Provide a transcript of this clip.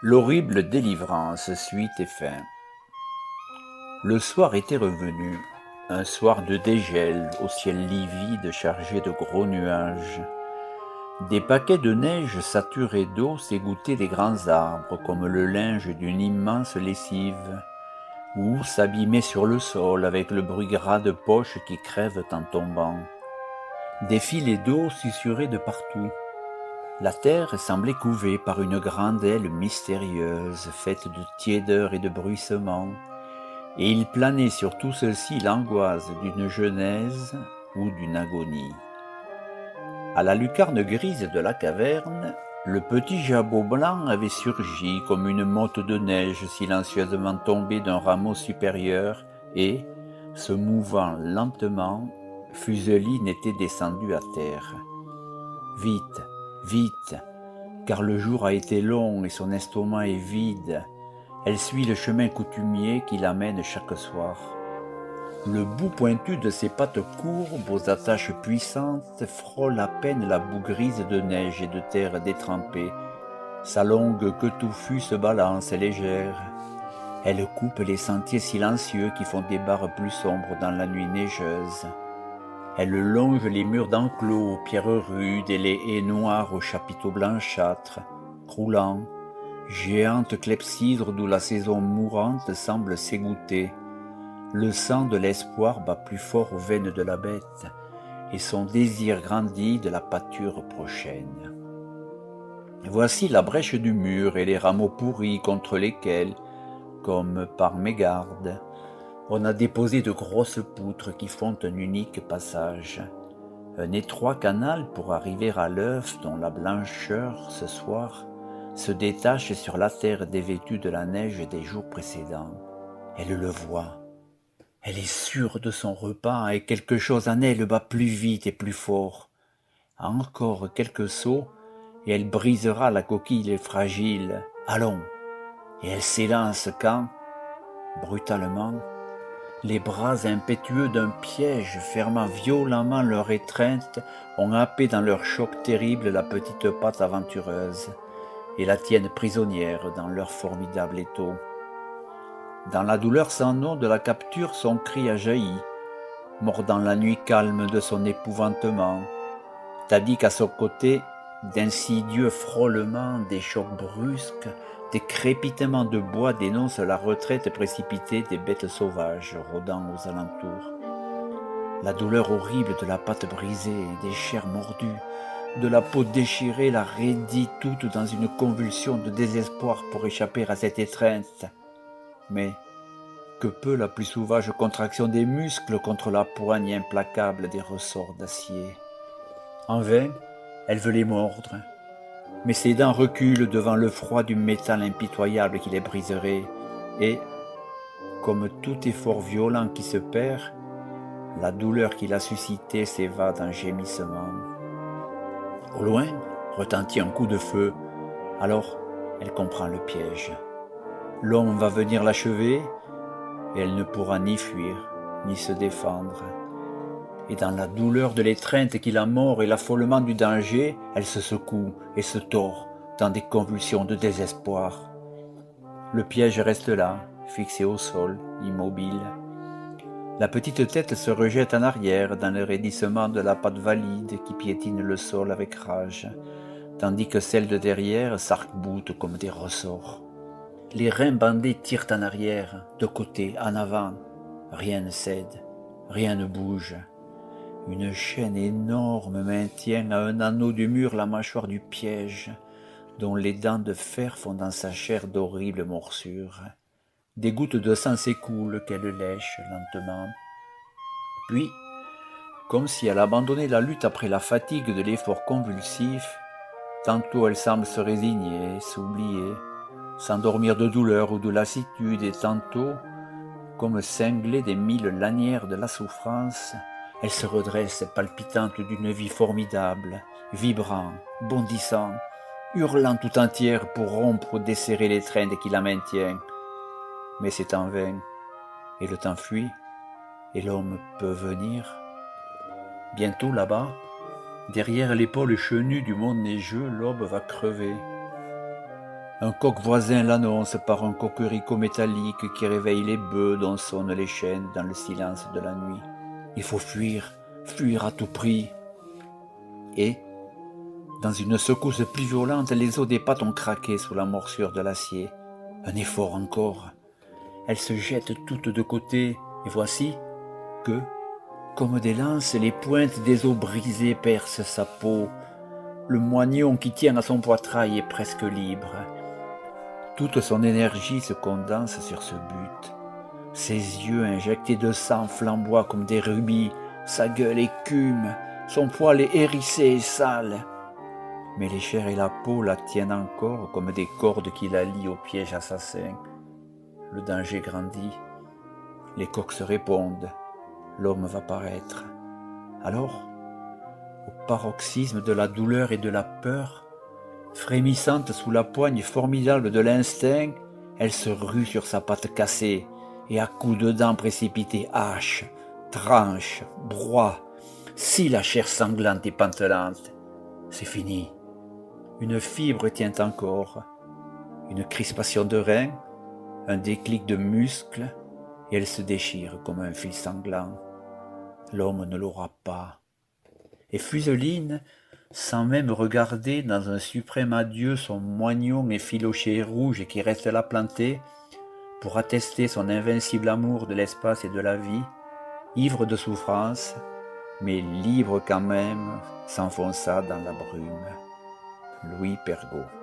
L'horrible délivrance, suite et fin. Le soir était revenu, un soir de dégel, au ciel livide chargé de gros nuages. Des paquets de neige saturés d'eau s'égouttaient des grands arbres comme le linge d'une immense lessive, ou s'abîmaient sur le sol avec le bruit gras de poches qui crèvent en tombant. Des filets d'eau susurraient de partout. La terre semblait couvée par une grande aile mystérieuse, faite de tiédeur et de bruissement, et il planait sur tout ceci l'angoisse d'une genèse ou d'une agonie. À la lucarne grise de la caverne, le petit jabot blanc avait surgi comme une motte de neige silencieusement tombée d'un rameau supérieur et, se mouvant lentement, Fuseline était descendue à terre. Vite, vite, car le jour a été long et son estomac est vide. Elle suit le chemin coutumier qui l'amène chaque soir. Le bout pointu de ses pattes courbes aux attaches puissantes frôle à peine la boue grise de neige et de terre détrempée. Sa longue queue touffue se balance légère. Elle coupe les sentiers silencieux qui font des barres plus sombres dans la nuit neigeuse. Elle longe les murs d'enclos aux pierres rudes et les haies noires aux chapiteaux blanchâtres, croulant, géante clepsydre d'où la saison mourante semble s'égoutter. Le sang de l'espoir bat plus fort aux veines de la bête, et son désir grandit de la pâture prochaine. Voici la brèche du mur et les rameaux pourris contre lesquels, comme par mégarde, on a déposé de grosses poutres qui font un unique passage, un étroit canal pour arriver à l'œuf dont la blancheur, ce soir, se détache sur la terre dévêtue de la neige des jours précédents. Elle le voit. Elle est sûre de son repas et quelque chose en elle bat plus vite et plus fort. Encore quelques sauts et elle brisera la coquille fragile. Allons! Et elle s'élance quand, brutalement, les bras impétueux d'un piège fermant violemment leur étreinte ont happé dans leur choc terrible la petite patte aventureuse et la tiennent prisonnière dans leur formidable étau. Dans la douleur sans nom de la capture, son cri a jailli, mordant la nuit calme de son épouvantement, tandis qu'à son côté, d'insidieux frôlements, des chocs brusques, des crépitements de bois dénoncent la retraite précipitée des bêtes sauvages rôdant aux alentours. La douleur horrible de la patte brisée, des chairs mordues, de la peau déchirée la raidit toute dans une convulsion de désespoir pour échapper à cette étreinte. Mais que peut la plus sauvage contraction des muscles contre la poigne implacable des ressorts d'acier? En vain, elle veut les mordre, mais ses dents reculent devant le froid du métal impitoyable qui les briserait, et, comme tout effort violent qui se perd, la douleur qui l'a suscité s'évade en gémissements. Au loin, retentit un coup de feu, alors elle comprend le piège. L'homme va venir l'achever, et elle ne pourra ni fuir, ni se défendre. Et dans la douleur de l'étreinte qui la mord et l'affolement du danger, elle se secoue et se tord dans des convulsions de désespoir. Le piège reste là, fixé au sol, immobile. La petite tête se rejette en arrière dans le raidissement de la patte valide qui piétine le sol avec rage, tandis que celle de derrière s'arc-boute comme des ressorts. Les reins bandés tirent en arrière, de côté, en avant. Rien ne cède, rien ne bouge. Une chaîne énorme maintient à un anneau du mur la mâchoire du piège, dont les dents de fer font dans sa chair d'horribles morsures. Des gouttes de sang s'écoulent qu'elle lèche lentement. Puis, comme si elle abandonnait la lutte après la fatigue de l'effort convulsif, tantôt elle semble se résigner, s'oublier, s'endormir de douleur ou de lassitude, et tantôt, comme cinglée des 1000 lanières de la souffrance, elle se redresse palpitante d'une vie formidable, vibrant, bondissant, hurlant tout entière pour rompre ou desserrer l'étreinte qui la maintient. Mais c'est en vain, et le temps fuit, et l'homme peut venir. Bientôt là-bas, derrière l'épaule chenue du monde neigeux, l'aube va crever. Un coq voisin l'annonce par un cocorico métallique qui réveille les bœufs dont sonnent les chaînes dans le silence de la nuit. Il faut fuir, fuir à tout prix. Et, dans une secousse plus violente, les os des pattes ont craqué sous la morsure de l'acier. Un effort encore. Elles se jettent toutes de côté, et voici que, comme des lances, les pointes des os brisés percent sa peau. Le moignon qui tient à son poitrail est presque libre. Toute son énergie se condense sur ce but. Ses yeux injectés de sang flamboient comme des rubis, sa gueule écume, son poil est hérissé et sale. Mais les chairs et la peau la tiennent encore comme des cordes qui la lient au piège assassin. Le danger grandit, les coqs se répondent, l'homme va paraître. Alors, au paroxysme de la douleur et de la peur, frémissante sous la poigne formidable de l'instinct, elle se rue sur sa patte cassée et à coups de dents précipités hache, tranche, broie, scie la chair sanglante et pantelante. C'est fini. Une fibre tient encore, une crispation de rein, un déclic de muscles, et elle se déchire comme un fil sanglant. L'homme ne l'aura pas. Et Fuseline, sans même regarder dans un suprême adieu son moignon effiloché et rouge qui reste là planté, pour attester son invincible amour de l'espace et de la vie, ivre de souffrance, mais libre quand même, s'enfonça dans la brume. Louis Pergaud.